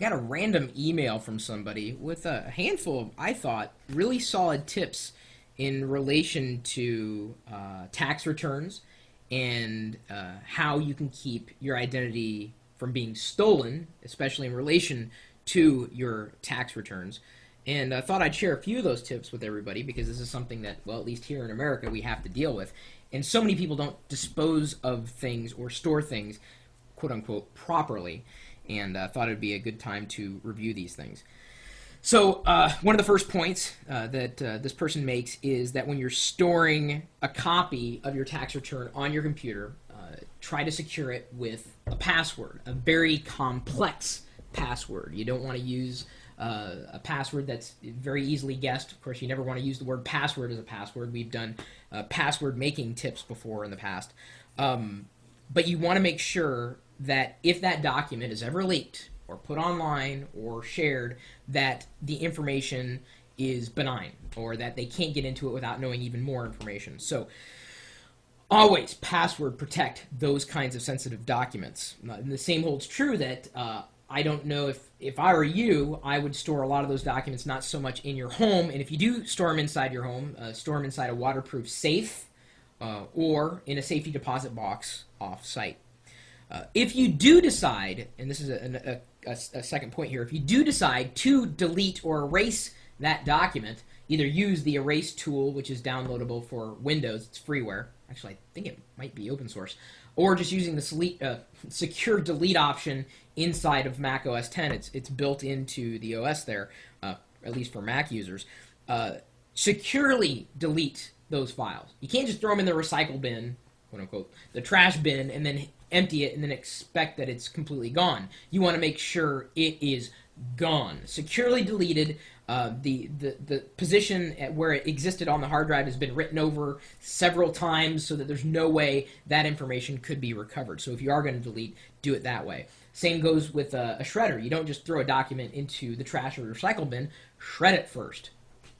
got a random email from somebody with a handful of, I thought, really solid tips in relation to tax returns and how you can keep your identity from being stolen, especially in relation to your tax returns. And I thought I'd share a few of those tips with everybody because this is something that, well, at least here in America, we have to deal with. And so many people don't dispose of things or store things, quote unquote, properly. And I thought it would be a good time to review these things. So, one of the first points that this person makes is that when you're storing a copy of your tax return on your computer, try to secure it with a password, a very complex password. You don't want to use a password that's very easily guessed. Of course, you never want to use the word password as a password. We've done password making tips before in the past. But you want to make sure that if that document is ever leaked or put online or shared, that the information is benign or that they can't get into it without knowing even more information. So always password protect those kinds of sensitive documents. And the same holds true that I don't know if I were you, I would store a lot of those documents not so much in your home. And if you do store them inside your home, store them inside a waterproof safe or in a safety deposit box off-site. If you do decide, and this is a second point here, if you do decide to delete or erase that document, either use the erase tool, which is downloadable for Windows, it's freeware, actually I think it might be open source, or just using the secure delete option inside of Mac OS X. It's built into the OS there, at least for Mac users. Securely delete those files. You can't just throw them in the recycle bin, quote unquote, the trash bin, and then empty it and then expect that it's completely gone. You want to make sure it is gone. Securely deleted. The position at where it existed on the hard drive has been written over several times so that there's no way that information could be recovered. So if you are going to delete, do it that way. Same goes with a shredder. You don't just throw a document into the trash or recycle bin. Shred it first.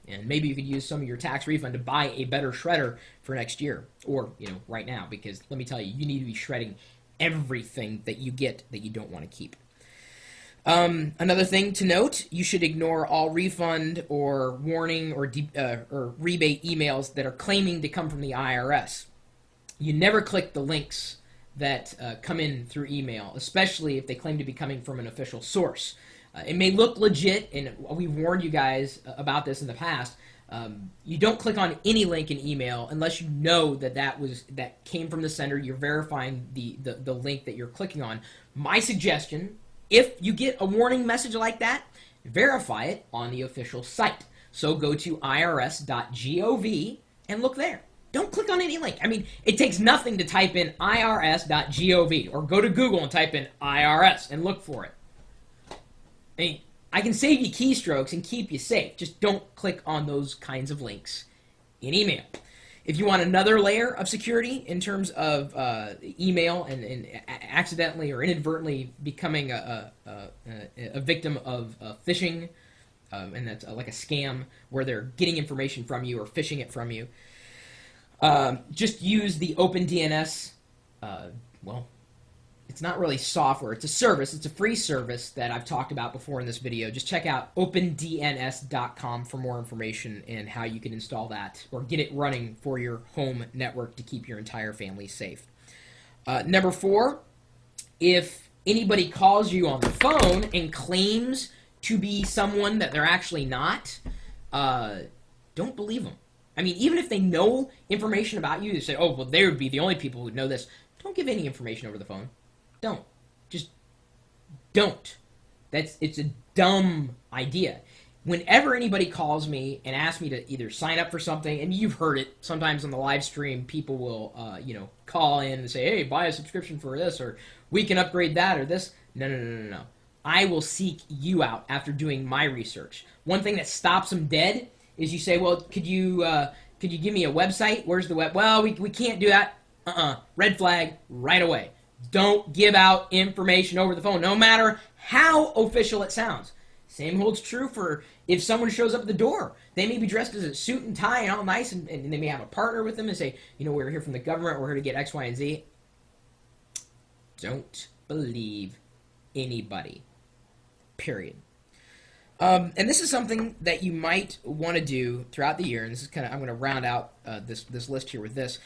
And maybe you could use some of your tax refund to buy a better shredder for next year or, right now, because let me tell you, you need to be shredding everything that you get that you don't want to keep. Another thing to note, you should ignore all refund or warning or rebate emails that are claiming to come from the IRS. You never click the links that come in through email, especially if they claim to be coming from an official source. It may look legit, and we've warned you guys about this in the past. You don't click on any link in email unless you know that came from the sender. You're verifying the link that you're clicking on. My suggestion, if you get a warning message like that, verify it on the official site. So go to irs.gov and look there. Don't click on any link. I mean, it takes nothing to type in irs.gov or go to Google and type in IRS and look for it. I can save you keystrokes and keep you safe. Just don't click on those kinds of links in email. If you want another layer of security in terms of email and accidentally or inadvertently becoming a victim of phishing, and that's like a scam where they're getting information from you or phishing it from you, just use the OpenDNS. It's not really software. It's a service. It's a free service that I've talked about before in this video. Just check out opendns.com for more information and how you can install that or get it running for your home network to keep your entire family safe. Number 4, if anybody calls you on the phone and claims to be someone that they're actually not, don't believe them. I mean, even if they know information about you, they say, oh, well, they would be the only people who would know this. Don't give any information over the phone. Don't. Just don't. It's a dumb idea. Whenever anybody calls me and asks me to either sign up for something, and you've heard it, sometimes on the live stream, people will, call in and say, hey, buy a subscription for this, or we can upgrade that, or this. No. I will seek you out after doing my research. One thing that stops them dead is you say, well, could you give me a website? Where's the web? Well, we can't do that. Red flag right away. Don't give out information over the phone, no matter how official it sounds. Same holds true for if someone shows up at the door. They may be dressed as a suit and tie and all nice, and they may have a partner with them and say, we're here from the government, we're here to get X, Y, and Z. Don't believe anybody. period. And this is something that you might want to do throughout the year. And this is kind of, I'm going to round out this list here with this.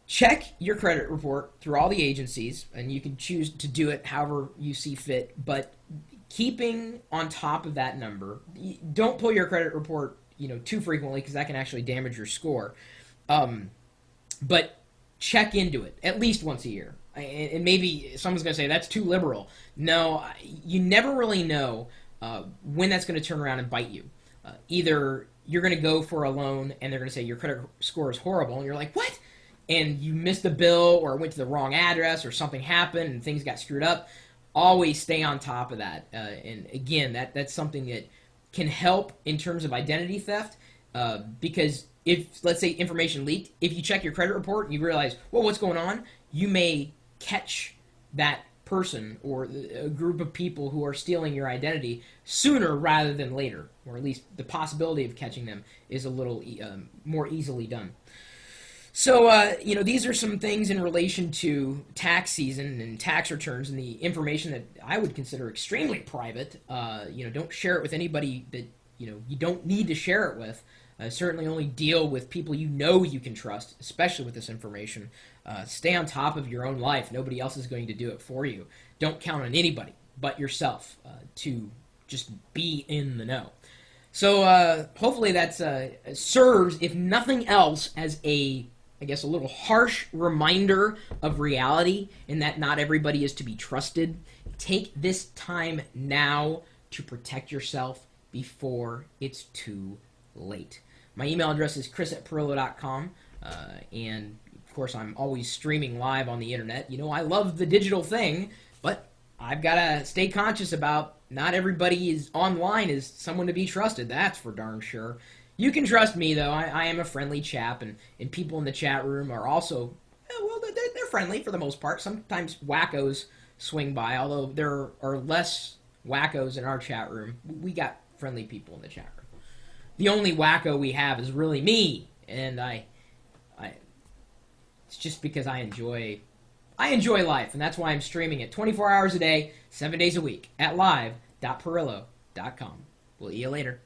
Check your credit report through all the agencies, and you can choose to do it however you see fit. But keeping on top of that number, don't pull your credit report, too frequently, because that can actually damage your score. But check into it at least once a year. And maybe someone's going to say that's too liberal. No, you never really know when that's going to turn around and bite you. Either you're going to go for a loan and they're going to say your credit score is horrible, and you're like, what? And you missed the bill or went to the wrong address or something happened and things got screwed up. Always stay on top of that. And again, that's something that can help in terms of identity theft because if, let's say, information leaked, if you check your credit report and you realize, well, what's going on, you may catch that person or a group of people who are stealing your identity sooner rather than later, or at least the possibility of catching them is a little more easily done. So, these are some things in relation to tax season and tax returns and the information that I would consider extremely private. Don't share it with anybody that, you don't need to share it with. Certainly only deal with people you can trust, especially with this information. Stay on top of your own life. Nobody else is going to do it for you. Don't count on anybody but yourself to just be in the know. So hopefully that serves, if nothing else, as a little harsh reminder of reality and that not everybody is to be trusted. Take this time now to protect yourself before it's too late. My email address is chris@pirillo.com, and of course I'm always streaming live on the internet. I love the digital thing, but I've got to stay conscious about not everybody is online is someone to be trusted. That's for darn sure. You can trust me, though. I am a friendly chap, and people in the chat room are also, they're friendly for the most part. Sometimes wackos swing by, although there are less wackos in our chat room. We got friendly people in the chat room. The only wacko we have is really me, and it's just because I enjoy life, and that's why I'm streaming it 24 hours a day, 7 days a week at live.pirillo.com. We'll see you later.